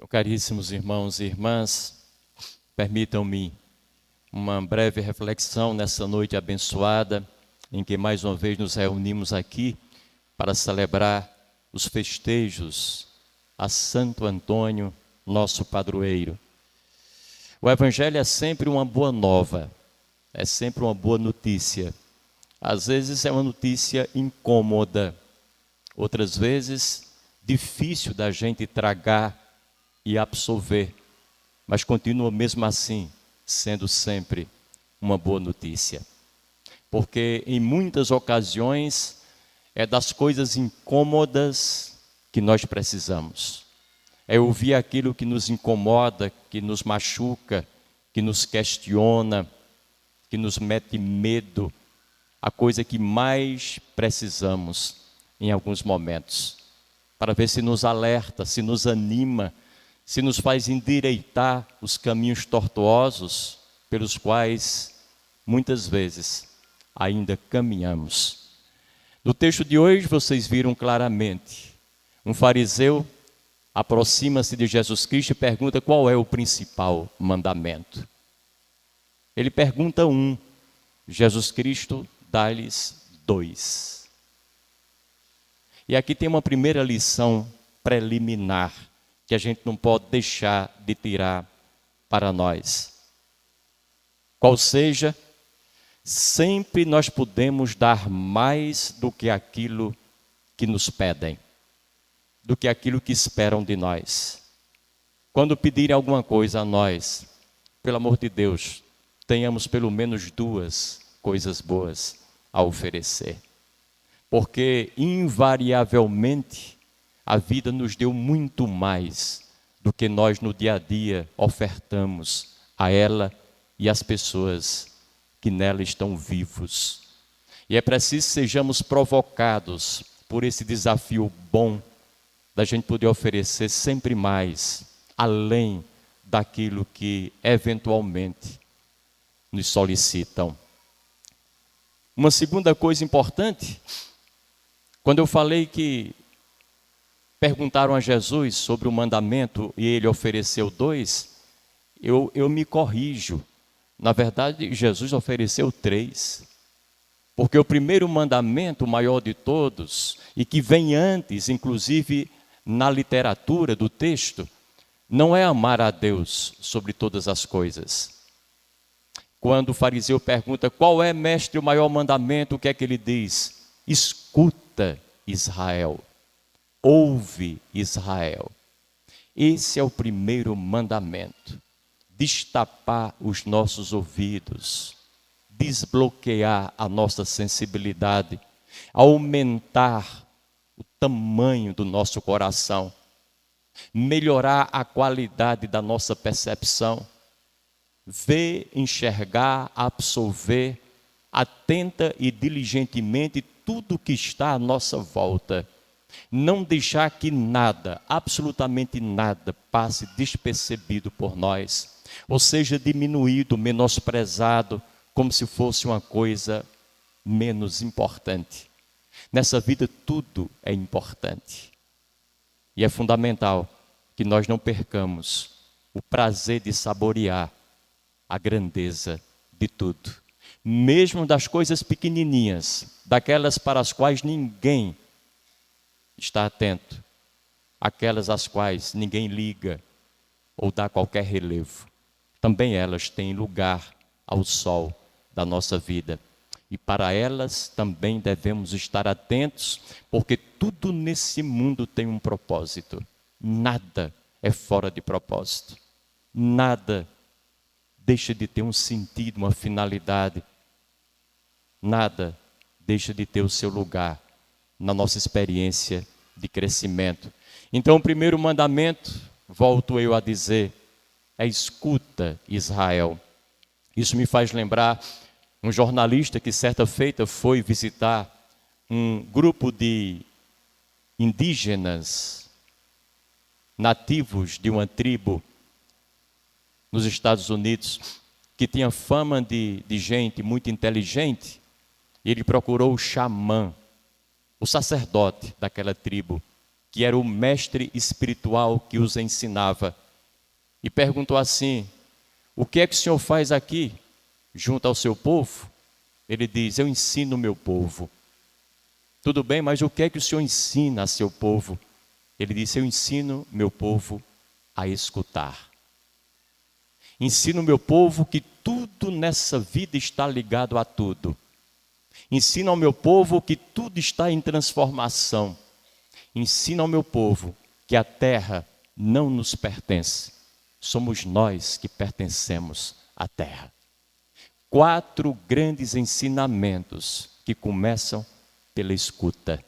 Caríssimos irmãos e irmãs, permitam-me uma breve reflexão nessa noite abençoada, em que mais uma vez nos reunimos aqui para celebrar os festejos a Santo Antônio, nosso padroeiro. O Evangelho é sempre uma boa nova, é sempre uma boa notícia. Às vezes é uma notícia incômoda, outras vezes difícil da gente tragar e absorver, mas continua mesmo assim sendo sempre uma boa notícia. Porque em muitas ocasiões é das coisas incômodas que nós precisamos. É ouvir aquilo que nos incomoda, que nos machuca, que nos questiona, que nos mete medo, a coisa que mais precisamos em alguns momentos, para ver se nos alerta, se nos anima, se nos faz endireitar os caminhos tortuosos pelos quais muitas vezes ainda caminhamos. No texto de hoje vocês viram claramente, um fariseu aproxima-se de Jesus Cristo e pergunta qual é o principal mandamento. Ele pergunta um, Jesus Cristo dá-lhes dois. E aqui tem uma primeira lição preliminar, que a gente não pode deixar de tirar para nós. Qual seja, sempre nós podemos dar mais do que aquilo que nos pedem, do que aquilo que esperam de nós. Quando pedirem alguma coisa a nós, pelo amor de Deus, tenhamos pelo menos duas coisas boas a oferecer. Porque, invariavelmente, a vida nos deu muito mais do que nós no dia a dia ofertamos a ela e às pessoas que nela estão vivos. E é preciso que sejamos provocados por esse desafio bom da gente poder oferecer sempre mais, além daquilo que eventualmente nos solicitam. Uma segunda coisa importante, quando eu falei que perguntaram a Jesus sobre o mandamento e ele ofereceu dois, eu me corrijo. Na verdade, Jesus ofereceu três. Porque o primeiro mandamento, o maior de todos, e que vem antes, inclusive na literatura do texto, não é amar a Deus sobre todas as coisas. Quando o fariseu pergunta qual é, mestre, o maior mandamento, o que é que ele diz? Escuta, Israel. Ouve, Israel. Esse é o primeiro mandamento. Destapar os nossos ouvidos, desbloquear a nossa sensibilidade, aumentar o tamanho do nosso coração, melhorar a qualidade da nossa percepção, ver, enxergar, absorver, atenta e diligentemente tudo que está à nossa volta. Não deixar que nada, absolutamente nada, passe despercebido por nós, ou seja, diminuído, menosprezado, como se fosse uma coisa menos importante. Nessa vida tudo é importante. E é fundamental que nós não percamos o prazer de saborear a grandeza de tudo. Mesmo das coisas pequenininhas, daquelas para as quais ninguém está atento, aquelas às quais ninguém liga ou dá qualquer relevo. Também elas têm lugar ao sol da nossa vida. E para elas também devemos estar atentos, porque tudo nesse mundo tem um propósito. Nada é fora de propósito. Nada deixa de ter um sentido, uma finalidade. Nada deixa de ter o seu lugar na nossa experiência de crescimento. Então, o primeiro mandamento, volto eu a dizer, é escuta, Israel. Isso me faz lembrar um jornalista que certa feita foi visitar um grupo de indígenas nativos de uma tribo nos Estados Unidos, que tinha fama de gente muito inteligente. E ele procurou o xamã, o sacerdote daquela tribo, que era o mestre espiritual que os ensinava, e perguntou assim: o que é que o senhor faz aqui, junto ao seu povo? Ele diz: eu ensino o meu povo. Tudo bem, mas o que é que o senhor ensina a seu povo? Ele disse: eu ensino meu povo a escutar. Ensino meu povo que tudo nessa vida está ligado a tudo. Ensino ao meu povo que tudo está em transformação. Ensino ao meu povo que a terra não nos pertence. Somos nós que pertencemos à terra. 4 grandes ensinamentos que começam pela escuta.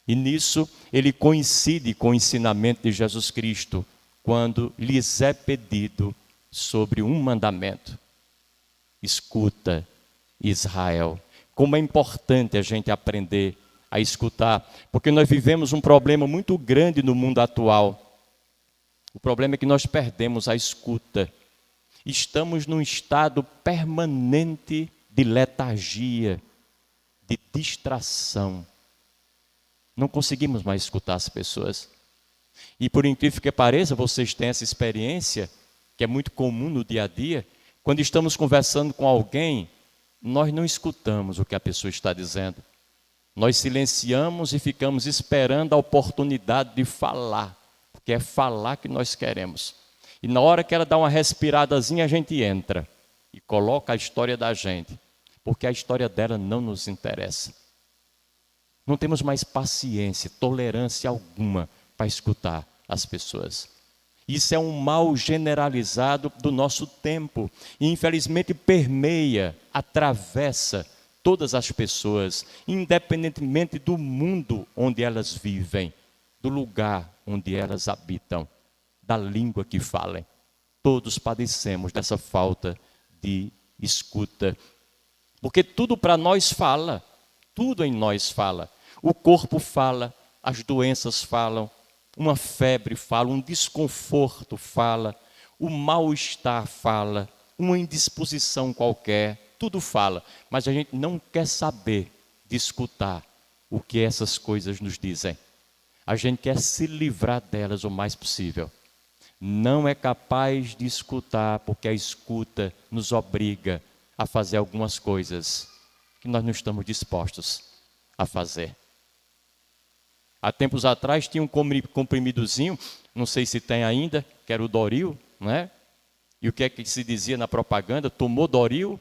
E nisso ele coincide com o ensinamento de Jesus Cristo, quando lhes é pedido sobre um mandamento. Escuta, Israel. Como é importante a gente aprender a escutar, porque nós vivemos um problema muito grande no mundo atual. O problema é que nós perdemos a escuta. Estamos num estado permanente de letargia, de distração. Não conseguimos mais escutar as pessoas. E por incrível que pareça, vocês têm essa experiência, que é muito comum no dia a dia. Quando estamos conversando com alguém, nós não escutamos o que a pessoa está dizendo. Nós silenciamos e ficamos esperando a oportunidade de falar, porque é falar que nós queremos. E na hora que ela dá uma respiradazinha, a gente entra e coloca a história da gente, porque a história dela não nos interessa. Não temos mais paciência, tolerância alguma para escutar as pessoas. Isso é um mal generalizado do nosso tempo e infelizmente permeia, atravessa todas as pessoas, independentemente do mundo onde elas vivem, do lugar onde elas habitam, da língua que falem. Todos padecemos dessa falta de escuta, porque tudo para nós fala, tudo em nós fala. O corpo fala, as doenças falam, uma febre fala, um desconforto fala, o mal-estar fala, uma indisposição qualquer, tudo fala. Mas a gente não quer saber de escutar o que essas coisas nos dizem. A gente quer se livrar delas o mais possível. Não é capaz de escutar, porque a escuta nos obriga a fazer algumas coisas que nós não estamos dispostos a fazer. Há tempos atrás tinha um comprimidozinho, não sei se tem ainda, que era o Doril, né? E o que é que se dizia na propaganda? Tomou Doril,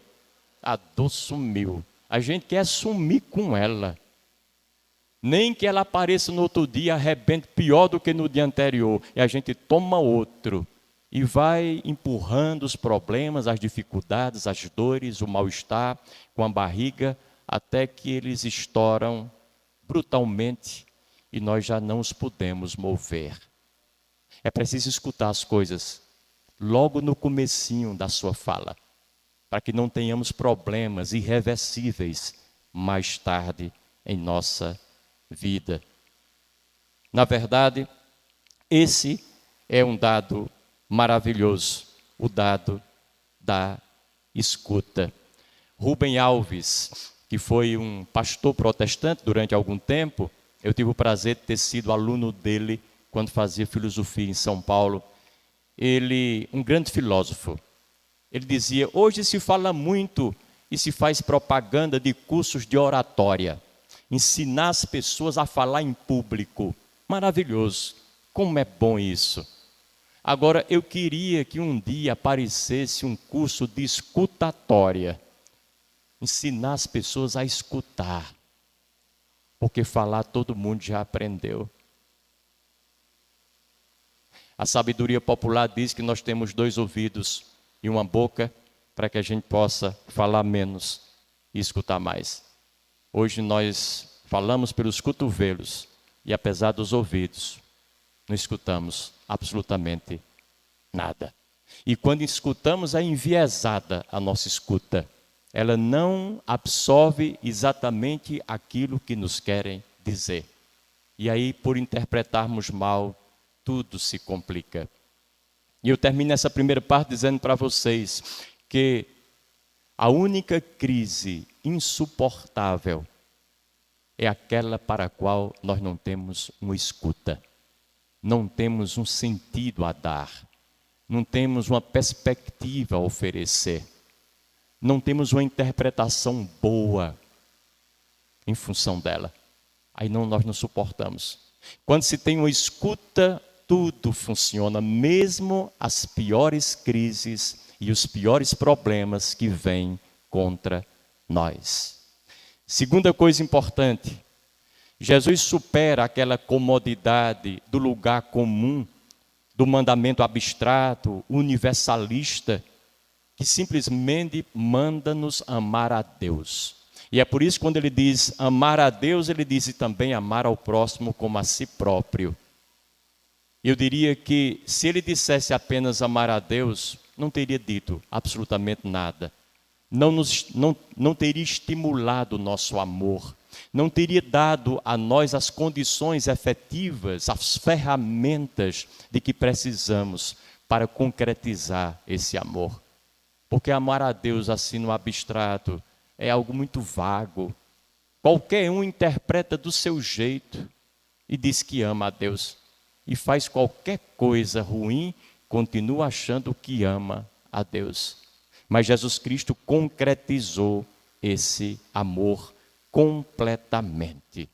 a dor sumiu. A gente quer sumir com ela. Nem que ela apareça no outro dia, arrebente pior do que no dia anterior. E a gente toma outro e vai empurrando os problemas, as dificuldades, as dores, o mal-estar com a barriga, até que eles estouram brutalmente e nós já não os podemos mover. É preciso escutar as coisas logo no comecinho da sua fala, para que não tenhamos problemas irreversíveis mais tarde em nossa vida. Na verdade, esse é um dado maravilhoso, o dado da escuta. Rubem Alves, que foi um pastor protestante durante algum tempo, eu tive o prazer de ter sido aluno dele quando fazia filosofia em São Paulo. Ele, um grande filósofo, ele dizia: hoje se fala muito e se faz propaganda de cursos de oratória, ensinar as pessoas a falar em público. Maravilhoso, como é bom isso. Agora, eu queria que um dia aparecesse um curso de escutatória, ensinar as pessoas a escutar, porque falar todo mundo já aprendeu. A sabedoria popular diz que nós temos 2 ouvidos e uma boca para que a gente possa falar menos e escutar mais. Hoje nós falamos pelos cotovelos e apesar dos ouvidos, não escutamos absolutamente nada. E quando escutamos, é enviesada a nossa escuta. Ela não absorve exatamente aquilo que nos querem dizer. E aí, por interpretarmos mal, tudo se complica. E eu termino essa primeira parte dizendo para vocês que a única crise insuportável é aquela para a qual nós não temos uma escuta, não temos um sentido a dar, não temos uma perspectiva a oferecer, não temos uma interpretação boa em função dela. Aí nós não suportamos. Quando se tem uma escuta, tudo funciona, mesmo as piores crises e os piores problemas que vêm contra nós. Segunda coisa importante, Jesus supera aquela comodidade do lugar comum, do mandamento abstrato, universalista, que simplesmente manda-nos amar a Deus. E é por isso que quando ele diz amar a Deus, ele diz também amar ao próximo como a si próprio. Eu diria que se ele dissesse apenas amar a Deus, não teria dito absolutamente nada. Não teria estimulado o nosso amor. Não teria dado a nós as condições efetivas, as ferramentas de que precisamos para concretizar esse amor. Porque amar a Deus assim no abstrato é algo muito vago. Qualquer um interpreta do seu jeito e diz que ama a Deus. E faz qualquer coisa ruim, continua achando que ama a Deus. Mas Jesus Cristo concretizou esse amor completamente.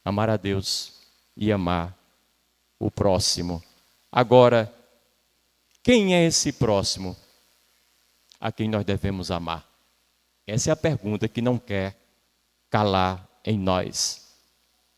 Amar a Deus e amar o próximo. Agora, quem é esse próximo a quem nós devemos amar? Essa é a pergunta que não quer calar em nós.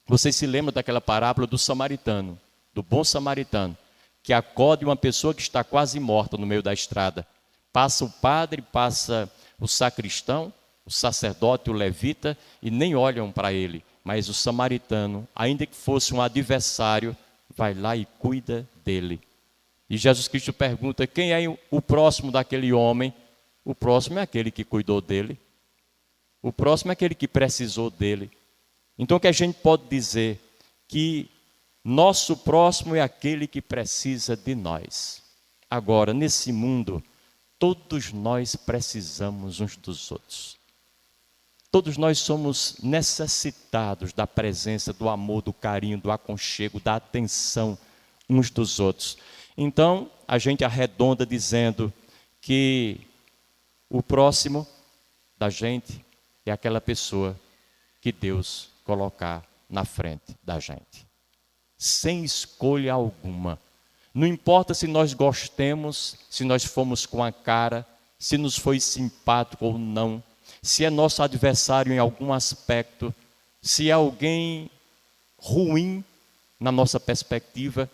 Vocês se lembram daquela parábola do samaritano, do bom samaritano, que acode uma pessoa que está quase morta no meio da estrada. Passa o padre, passa o sacristão, o sacerdote, o levita, e nem olham para ele. Mas o samaritano, ainda que fosse um adversário, vai lá e cuida dele. E Jesus Cristo pergunta, quem é o próximo daquele homem? O próximo é aquele que cuidou dele. O próximo é aquele que precisou dele. Então o que a gente pode dizer? Que nosso próximo é aquele que precisa de nós. Agora, nesse mundo, todos nós precisamos uns dos outros. Todos nós somos necessitados da presença, do amor, do carinho, do aconchego, da atenção uns dos outros. Então, a gente arredonda dizendo que o próximo da gente é aquela pessoa que Deus colocar na frente da gente. Sem escolha alguma. Não importa se nós gostemos, se nós fomos com a cara, se nos foi simpático ou não, se é nosso adversário em algum aspecto, se é alguém ruim na nossa perspectiva,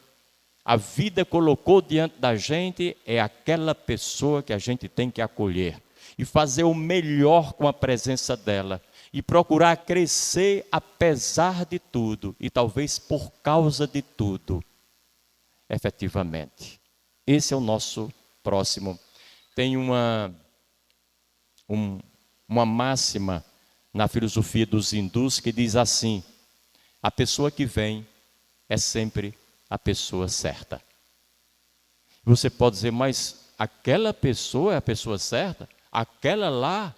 a vida colocou diante da gente é aquela pessoa que a gente tem que acolher e fazer o melhor com a presença dela e procurar crescer apesar de tudo e talvez por causa de tudo, efetivamente. Esse é o nosso próximo. Tem uma máxima na filosofia dos hindus que diz assim: a pessoa que vem é sempre a pessoa certa. Você pode dizer, mas aquela pessoa é a pessoa certa? Aquela lá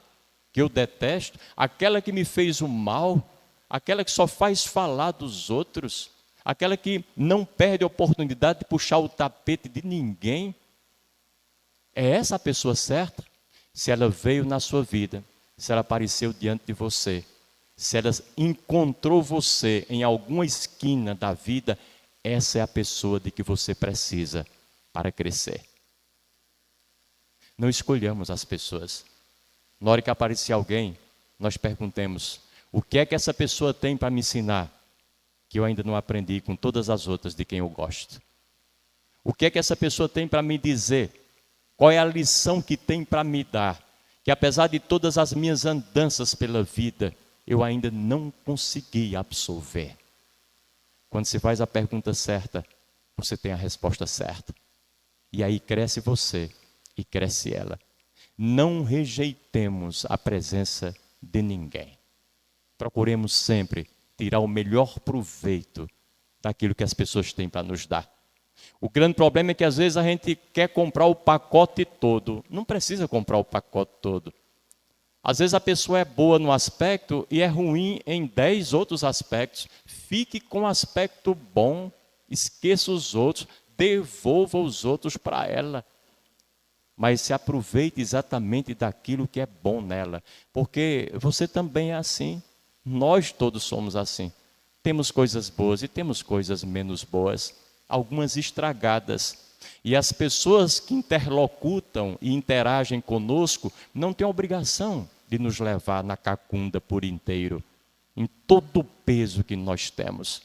que eu detesto? Aquela que me fez o mal? Aquela que só faz falar dos outros? Aquela que não perde a oportunidade de puxar o tapete de ninguém? É essa a pessoa certa? Se ela veio na sua vida, se ela apareceu diante de você, se ela encontrou você em alguma esquina da vida, essa é a pessoa de que você precisa para crescer. Não escolhamos as pessoas. Na hora que aparecer alguém, nós perguntemos, o que é que essa pessoa tem para me ensinar que eu ainda não aprendi com todas as outras de quem eu gosto? O que é que essa pessoa tem para me dizer? Qual é a lição que tem para me dar? Que apesar de todas as minhas andanças pela vida, eu ainda não consegui absorver. Quando você faz a pergunta certa, você tem a resposta certa. E aí cresce você e cresce ela. Não rejeitemos a presença de ninguém. Procuremos sempre tirar o melhor proveito daquilo que as pessoas têm para nos dar. O grande problema é que às vezes a gente quer comprar o pacote todo. Não precisa comprar o pacote todo. Às vezes a pessoa é boa num aspecto e é ruim em 10 outros aspectos. Fique com o aspecto bom, esqueça os outros, devolva os outros para ela. Mas se aproveite exatamente daquilo que é bom nela, porque você também é assim. Nós todos somos assim. Temos coisas boas e temos coisas menos boas, algumas estragadas. E as pessoas que interlocutam e interagem conosco não têm a obrigação de nos levar na cacunda por inteiro, em todo o peso que nós temos.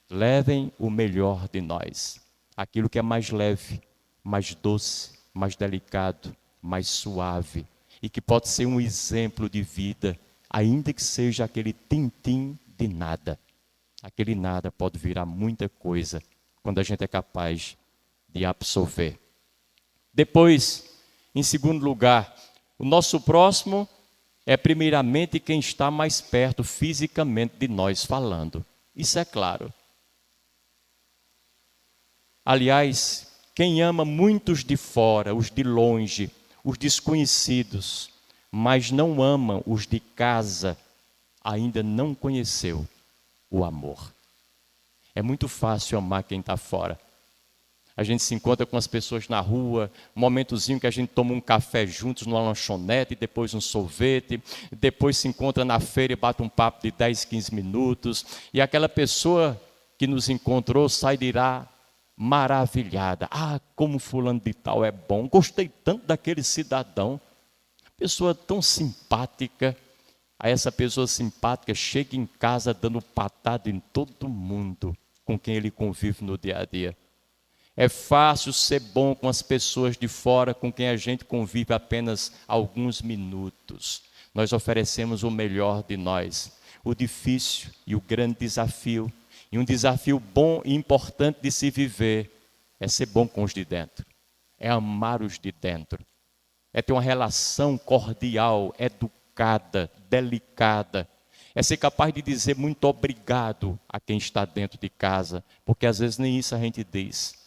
Levem o melhor de nós, aquilo que é mais leve, mais doce, mais delicado, mais suave, e que pode ser um exemplo de vida, ainda que seja aquele tintim de nada. Aquele nada pode virar muita coisa quando a gente é capaz de absorver. Depois, em segundo lugar, o nosso próximo é primeiramente quem está mais perto fisicamente de nós falando. Isso é claro. Aliás, quem ama muitos de fora, os de longe, os desconhecidos, mas não ama os de casa, ainda não conheceu o amor. É muito fácil amar quem está fora. A gente se encontra com as pessoas na rua, um momentozinho que a gente toma um café juntos numa lanchonete, depois um sorvete, depois se encontra na feira e bate um papo de 10, 15 minutos, e aquela pessoa que nos encontrou sai de lá maravilhada. Ah, como fulano de tal é bom, gostei tanto daquele cidadão, pessoa tão simpática. Aí essa pessoa simpática chega em casa dando patada em todo mundo com quem ele convive no dia a dia. É fácil ser bom com as pessoas de fora com quem a gente convive apenas alguns minutos. Nós oferecemos o melhor de nós. O difícil e o grande desafio, e um desafio bom e importante de se viver, é ser bom com os de dentro. É amar os de dentro. É ter uma relação cordial, educada, delicada. É ser capaz de dizer muito obrigado a quem está dentro de casa, porque às vezes nem isso a gente diz.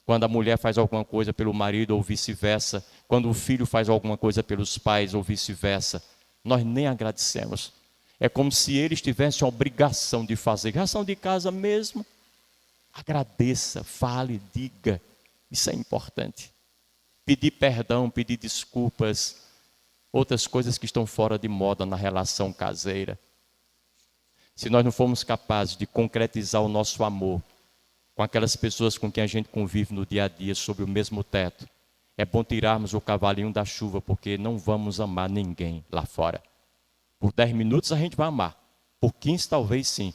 Quando a mulher faz alguma coisa pelo marido ou vice-versa, quando o filho faz alguma coisa pelos pais ou vice-versa, nós nem agradecemos. É como se eles tivessem a obrigação de fazer. Já são de casa mesmo. Agradeça, fale, diga. Isso é importante. Pedir perdão, pedir desculpas, outras coisas que estão fora de moda na relação caseira. Se nós não formos capazes de concretizar o nosso amor com aquelas pessoas com quem a gente convive no dia a dia, sob o mesmo teto, é bom tirarmos o cavalinho da chuva, porque não vamos amar ninguém lá fora. Por 10 minutos a gente vai amar, por 15 talvez sim,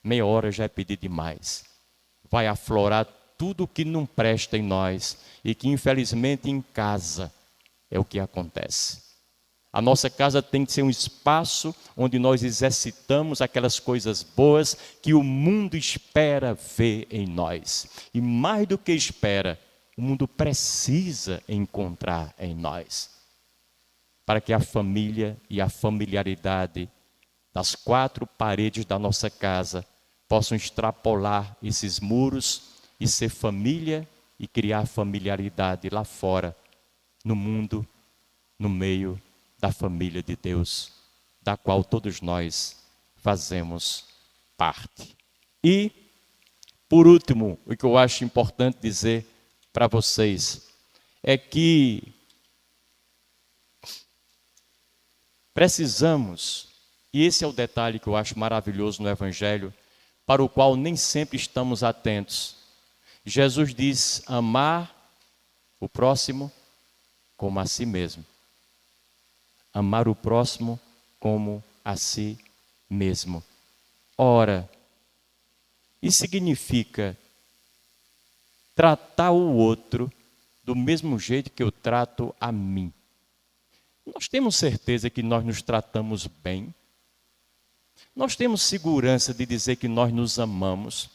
meia hora já é pedir demais. Vai aflorar tudo o que não presta em nós e que infelizmente em casa é o que acontece. A nossa casa tem que ser um espaço onde nós exercitamos aquelas coisas boas que o mundo espera ver em nós. E mais do que espera, o mundo precisa encontrar em nós. Para que a família e a familiaridade das 4 paredes da nossa casa possam extrapolar esses muros e ser família e criar familiaridade lá fora, no mundo, no meio da família de Deus, da qual todos nós fazemos parte. E, por último, o que eu acho importante dizer para vocês é que precisamos, e esse é o detalhe que eu acho maravilhoso no Evangelho, para o qual nem sempre estamos atentos. Jesus diz: amar o próximo como a si mesmo. Amar o próximo como a si mesmo. Ora, isso significa tratar o outro do mesmo jeito que eu trato a mim. Nós temos certeza que nós nos tratamos bem? Nós temos segurança de dizer que nós nos amamos?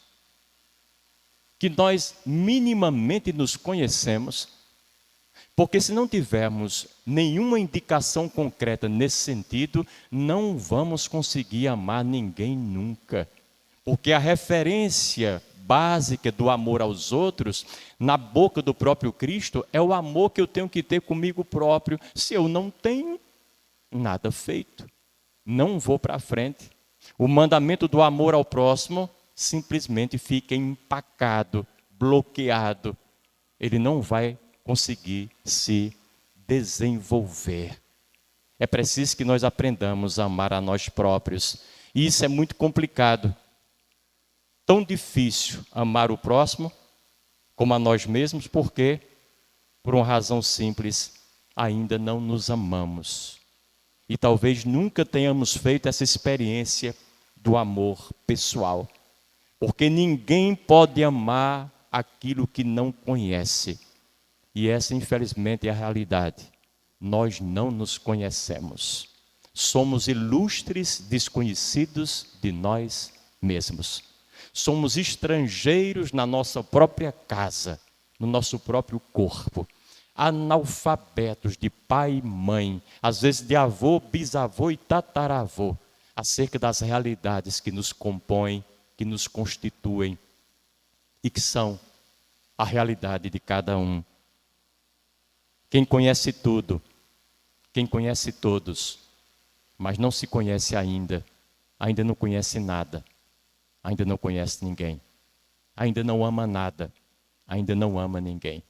Que nós minimamente nos conhecemos? Porque se não tivermos nenhuma indicação concreta nesse sentido, não vamos conseguir amar ninguém nunca. Porque a referência básica do amor aos outros, na boca do próprio Cristo, é o amor que eu tenho que ter comigo próprio. Se eu não tenho, nada feito. Não vou para frente. O mandamento do amor ao próximo simplesmente fica empacado, bloqueado. Ele não vai conseguir se desenvolver. É preciso que nós aprendamos a amar a nós próprios. E isso é muito complicado. Tão difícil amar o próximo como a nós mesmos, porque, por uma razão simples, ainda não nos amamos. E talvez nunca tenhamos feito essa experiência do amor pessoal. Porque ninguém pode amar aquilo que não conhece. E essa, infelizmente, é a realidade. Nós não nos conhecemos. Somos ilustres desconhecidos de nós mesmos. Somos estrangeiros na nossa própria casa, no nosso próprio corpo. Analfabetos de pai e mãe, às vezes de avô, bisavô e tataravô, acerca das realidades que nos compõem, que nos constituem e que são a realidade de cada um. Quem conhece tudo, quem conhece todos, mas não se conhece ainda não conhece nada, ainda não conhece ninguém, ainda não ama nada, ainda não ama ninguém.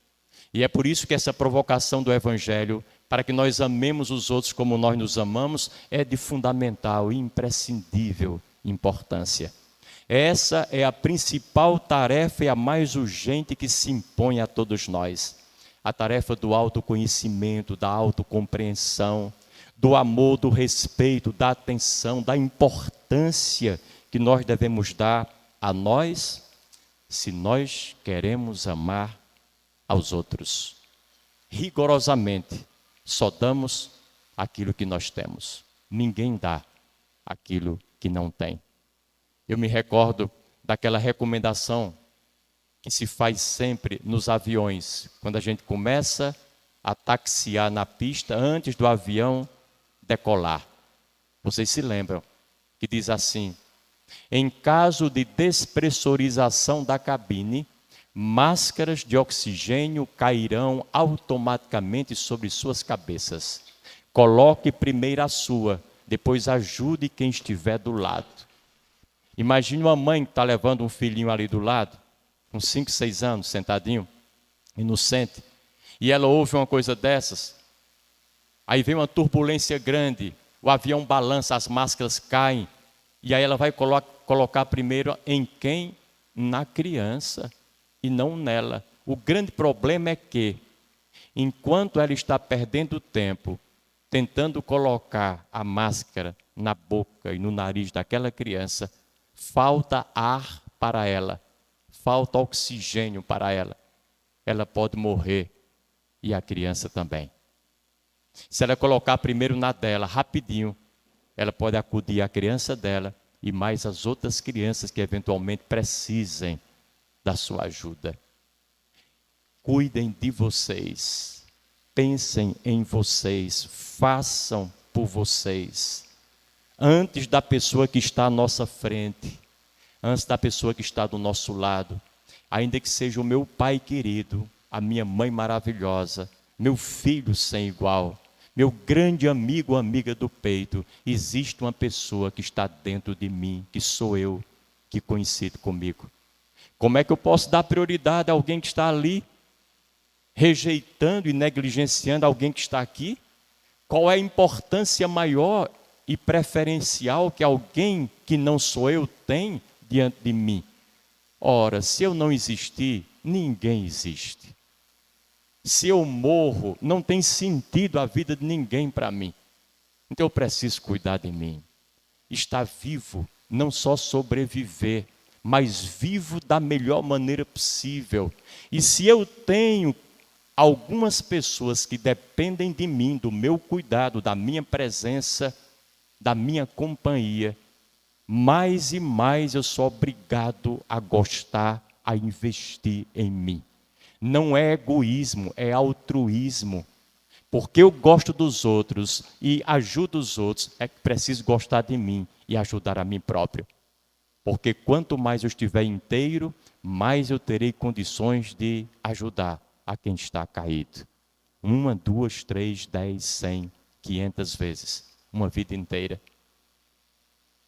E é por isso que essa provocação do Evangelho, para que nós amemos os outros como nós nos amamos, é de fundamental e imprescindível importância. Essa é a principal tarefa e a mais urgente que se impõe a todos nós. A tarefa do autoconhecimento, da autocompreensão, do amor, do respeito, da atenção, da importância que nós devemos dar a nós, se nós queremos amar aos outros. Rigorosamente, só damos aquilo que nós temos. Ninguém dá aquilo que não tem. Eu me recordo daquela recomendação que se faz sempre nos aviões, quando a gente começa a taxiar na pista antes do avião decolar. Vocês se lembram que diz assim: em caso de despressurização da cabine, máscaras de oxigênio cairão automaticamente sobre suas cabeças. Coloque primeiro a sua, depois ajude quem estiver do lado. Imagine uma mãe que está levando um filhinho ali do lado, com 5, 6 anos, sentadinho, inocente, e ela ouve uma coisa dessas. Aí vem uma turbulência grande, o avião balança, as máscaras caem, e aí ela vai colocar primeiro em quem? Na criança, e não nela. O grande problema é que, enquanto ela está perdendo tempo, tentando colocar a máscara na boca e no nariz daquela criança, falta ar para ela, falta oxigênio para ela. Ela pode morrer e a criança também. Se ela colocar primeiro na dela, rapidinho, ela pode acudir a criança dela e mais as outras crianças que eventualmente precisem da sua ajuda. Cuidem de vocês, pensem em vocês, façam por vocês. Antes da pessoa que está à nossa frente, antes da pessoa que está do nosso lado, ainda que seja o meu pai querido, a minha mãe maravilhosa, meu filho sem igual, meu grande amigo, amiga do peito, existe uma pessoa que está dentro de mim, que sou eu, que coincide comigo. Como é que eu posso dar prioridade a alguém que está ali, rejeitando e negligenciando alguém que está aqui? Qual é a importância maior e preferencial que alguém que não sou eu tem diante de mim? Ora, se eu não existir, ninguém existe. Se eu morro, não tem sentido a vida de ninguém para mim. Então eu preciso cuidar de mim. Estar vivo, não só sobreviver, mas vivo da melhor maneira possível. E se eu tenho algumas pessoas que dependem de mim, do meu cuidado, da minha presença, da minha companhia, mais e mais eu sou obrigado a gostar, a investir em mim. Não é egoísmo, é altruísmo. Porque eu gosto dos outros e ajudo os outros, é que preciso gostar de mim e ajudar a mim próprio. Porque quanto mais eu estiver inteiro, mais eu terei condições de ajudar a quem está caído. 1, 2, 3, 10, 100, 500 vezes. uma vida inteira.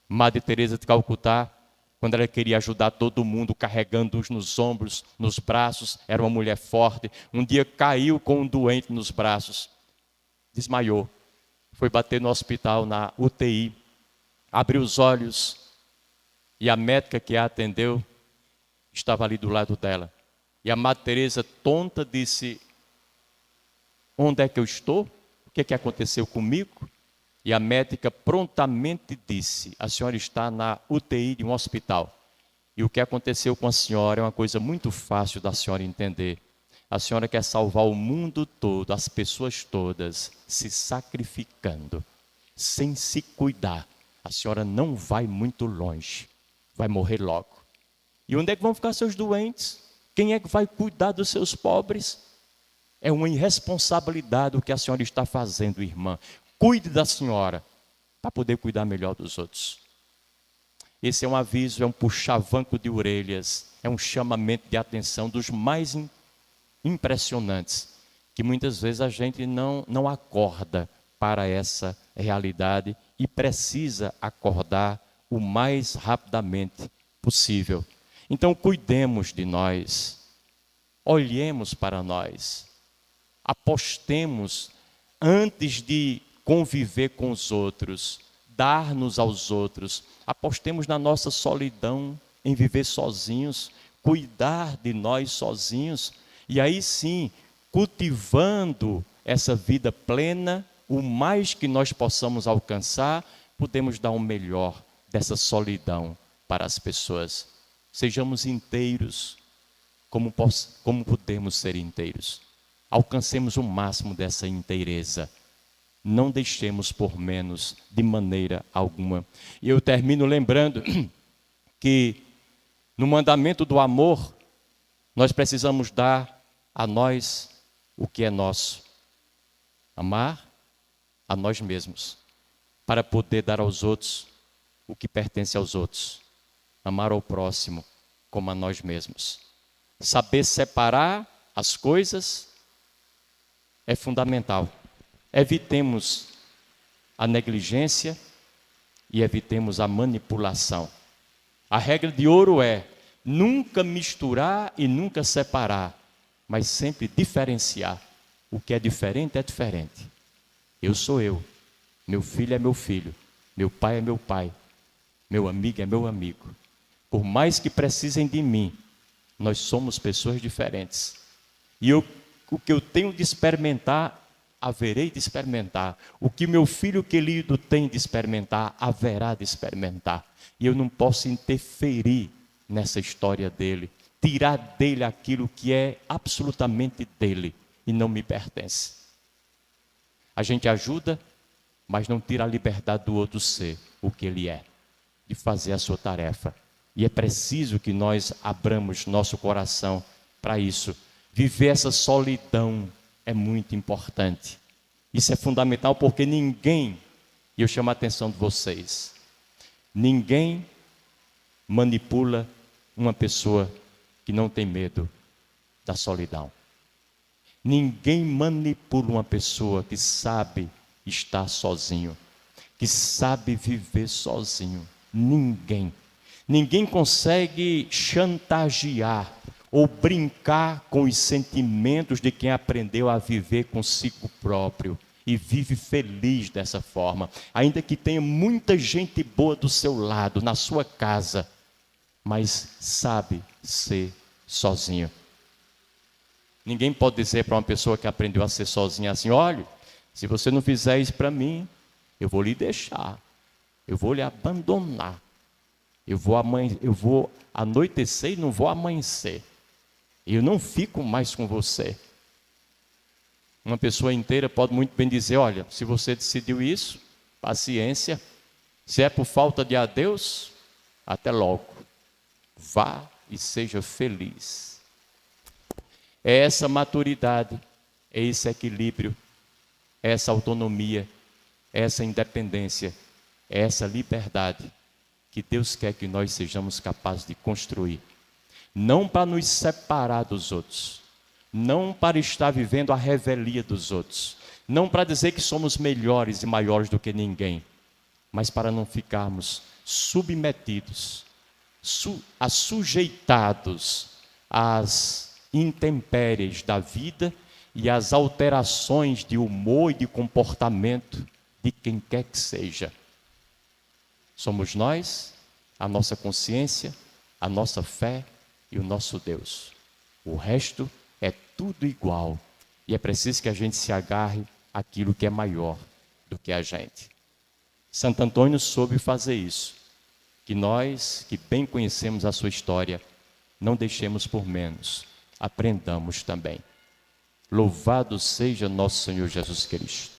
Madre Teresa de Calcutá, quando ela queria ajudar todo mundo, carregando-os nos ombros, nos braços, era uma mulher forte. Um dia caiu com um doente nos braços, desmaiou. Foi bater no hospital, na UTI, abriu os olhos e a médica que a atendeu estava ali do lado dela. E a Madre Teresa, tonta, disse: onde é que eu estou? O que é que aconteceu comigo? E a médica prontamente disse: a senhora está na UTI de um hospital. E o que aconteceu com a senhora é uma coisa muito fácil da senhora entender. A senhora quer salvar o mundo todo, as pessoas todas, se sacrificando, sem se cuidar. A senhora não vai muito longe, vai morrer logo. E onde é que vão ficar seus doentes? Quem é que vai cuidar dos seus pobres? É uma irresponsabilidade o que a senhora está fazendo, irmã. Cuide da senhora, para poder cuidar melhor dos outros. Esse é um aviso, é um puxavanco de orelhas, é um chamamento de atenção dos mais impressionantes, que muitas vezes a gente não acorda para essa realidade e precisa acordar o mais rapidamente possível. Então, cuidemos de nós, olhemos para nós, apostemos antes de conviver com os outros, dar-nos aos outros, apostemos na nossa solidão, em viver sozinhos, cuidar de nós sozinhos, e aí sim, cultivando essa vida plena, o mais que nós possamos alcançar, podemos dar o melhor dessa solidão para as pessoas. Sejamos inteiros, como podemos ser inteiros. Alcancemos o máximo dessa inteireza. Não deixemos por menos de maneira alguma. E eu termino lembrando que no mandamento do amor, nós precisamos dar a nós o que é nosso. Amar a nós mesmos, para poder dar aos outros o que pertence aos outros. Amar ao próximo como a nós mesmos. Saber separar as coisas é fundamental. Evitemos a negligência e evitemos a manipulação. A regra de ouro é nunca misturar e nunca separar, mas sempre diferenciar. O que é diferente é diferente. Eu sou eu, meu filho é meu filho, meu pai é meu pai, meu amigo é meu amigo. Por mais que precisem de mim, nós somos pessoas diferentes. E o que eu tenho de experimentar, haverei de experimentar. O que meu filho querido tem de experimentar, haverá de experimentar. E eu não posso interferir nessa história dele, tirar dele aquilo que é absolutamente dele e não me pertence. A gente ajuda, mas não tira a liberdade do outro ser o que ele é, de fazer a sua tarefa. E é preciso que nós abramos nosso coração para isso. Viver essa solidão é muito importante. Isso é fundamental porque ninguém, e eu chamo a atenção de vocês, ninguém manipula uma pessoa que não tem medo da solidão. Ninguém manipula uma pessoa que sabe estar sozinho, que sabe viver sozinho. Ninguém. Ninguém consegue chantagear ou brincar com os sentimentos de quem aprendeu a viver consigo próprio e vive feliz dessa forma. Ainda que tenha muita gente boa do seu lado, na sua casa, mas sabe ser sozinho. Ninguém pode dizer para uma pessoa que aprendeu a ser sozinha assim: olha, se você não fizer isso para mim, eu vou lhe deixar, eu vou lhe abandonar, eu vou anoitecer e não vou amanhecer, eu não fico mais com você. Uma pessoa inteira pode muito bem dizer: olha, se você decidiu isso, paciência, se é por falta de adeus, até logo, vá e seja feliz. É essa maturidade, é esse equilíbrio, é essa autonomia, é essa independência, é essa liberdade que Deus quer que nós sejamos capazes de construir. Não para nos separar dos outros, não para estar vivendo a revelia dos outros, Não para dizer que somos melhores e maiores do que ninguém, mas para não ficarmos submetidos, sujeitados às intempéries da vida e às alterações de humor e de comportamento de quem quer que seja. Somos nós, a nossa consciência, a nossa fé e o nosso Deus. O resto é tudo igual e é preciso que a gente se agarre àquilo que é maior do que a gente. Santo Antônio soube fazer isso. Que nós, que bem conhecemos a sua história, não deixemos por menos, aprendamos também. Louvado seja nosso Senhor Jesus Cristo.